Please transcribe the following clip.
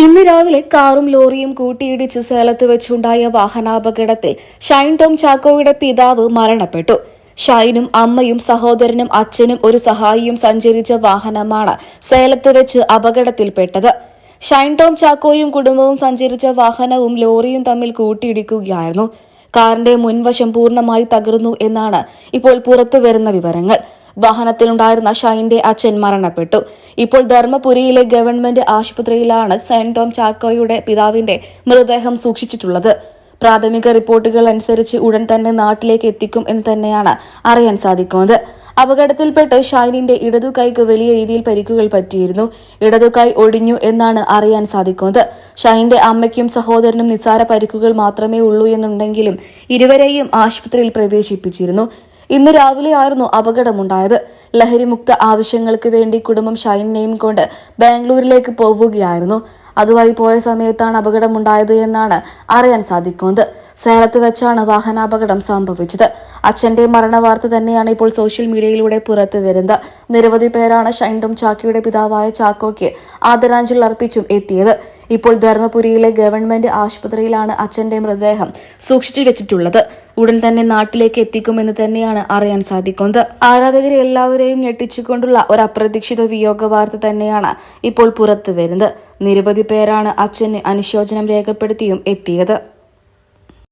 ഇന്ന് രാവിലെ കാറും ലോറിയും കൂട്ടിയിടിച്ച് സേലത്ത് വെച്ചുണ്ടായ വാഹനാപകടത്തിൽ ഷൈൻ ടോം ചാക്കോയുടെ പിതാവ് മരണപ്പെട്ടു. ഷൈനും അമ്മയും സഹോദരനും അച്ഛനും ഒരു സഹായിയും സഞ്ചരിച്ച വാഹനമാണ് സേലത്ത് വെച്ച് അപകടത്തിൽപ്പെട്ടത്. ഷൈൻ ടോം ചാക്കോയും കുടുംബവും സഞ്ചരിച്ച വാഹനവും ലോറിയും തമ്മിൽ കൂട്ടിയിടിക്കുകയായിരുന്നു. കാറിന്റെ മുൻവശം പൂർണ്ണമായി തകർന്നു എന്നാണ് ഇപ്പോൾ പുറത്തുവരുന്ന വിവരങ്ങൾ. വാഹനത്തിലുണ്ടായിരുന്ന ഷൈന്റെ അച്ഛൻ മരണപ്പെട്ടു. ഇപ്പോൾ ധർമ്മപുരിയിലെ ഗവൺമെന്റ് ആശുപത്രിയിലാണ് ഷൈൻ ടോം ചാക്കോയുടെ പിതാവിന്റെ മൃതദേഹം സൂക്ഷിച്ചിട്ടുള്ളത്. പ്രാഥമിക റിപ്പോർട്ടുകൾ അനുസരിച്ച് ഉടൻ തന്നെ നാട്ടിലേക്ക് എത്തിക്കും എന്ന് തന്നെയാണ് അറിയാൻ സാധിക്കുന്നത്. അപകടത്തിൽപ്പെട്ട് ഷൈനിന്റെ ഇടതുകൈക്ക് വലിയ രീതിയിൽ പരിക്കുകൾ പറ്റിയിരുന്നു. ഇടതുകൈ ഒടിഞ്ഞു എന്നാണ് അറിയാൻ സാധിക്കുന്നത്. ഷൈന്റെ അമ്മയ്ക്കും സഹോദരനും നിസ്സാര പരിക്കുകൾ മാത്രമേ ഉള്ളൂ എന്നുണ്ടെങ്കിലും ഇരുവരെയും ആശുപത്രിയിൽ പ്രവേശിപ്പിച്ചിരുന്നു. ഇന്ന് രാവിലെയായിരുന്നു അപകടമുണ്ടായത്. ലഹരിമുക്ത ആവശ്യങ്ങൾക്ക് വേണ്ടി കുടുംബം ഷൈനെയും കൊണ്ട് ബാംഗ്ലൂരിലേക്ക് പോവുകയായിരുന്നു. അതുവഴി പോയ സമയത്താണ് അപകടമുണ്ടായത് എന്നാണ് അറിയാൻ സാധിക്കുന്നത്. സേലത്ത് വെച്ചാണ് വാഹനാപകടം സംഭവിച്ചത്. അച്ഛന്റെ മരണവാർത്ത തന്നെയാണ് ഇപ്പോൾ സോഷ്യൽ മീഡിയയിലൂടെ പുറത്തു വരുന്നത്. നിരവധി പേരാണ് ഷൈൻ ടോം ചാക്കോയുടെ പിതാവായ ചാക്കോയ്ക്ക് ആദരാഞ്ജലി അർപ്പിച്ചും എത്തിയത്. ഇപ്പോൾ ധർമ്മപുരിയിലെ ഗവൺമെന്റ് ആശുപത്രിയിലാണ് അച്ഛന്റെ മൃതദേഹം സൂക്ഷിച്ചു വെച്ചിട്ടുള്ളത്. ഉടൻ തന്നെ നാട്ടിലേക്ക് എത്തിക്കുമെന്ന് തന്നെയാണ് അറിയാൻ സാധിക്കുന്നത്. ആരാധകരെ എല്ലാവരെയും ഞെട്ടിച്ചുകൊണ്ടുള്ള ഒരു അപ്രതീക്ഷിത വിയോഗ വാർത്ത തന്നെയാണ് ഇപ്പോൾ പുറത്തു വരുന്നത്. നിരവധി പേരാണ് അച്ഛന് അനുശോചനം രേഖപ്പെടുത്തിയും എത്തിയത്.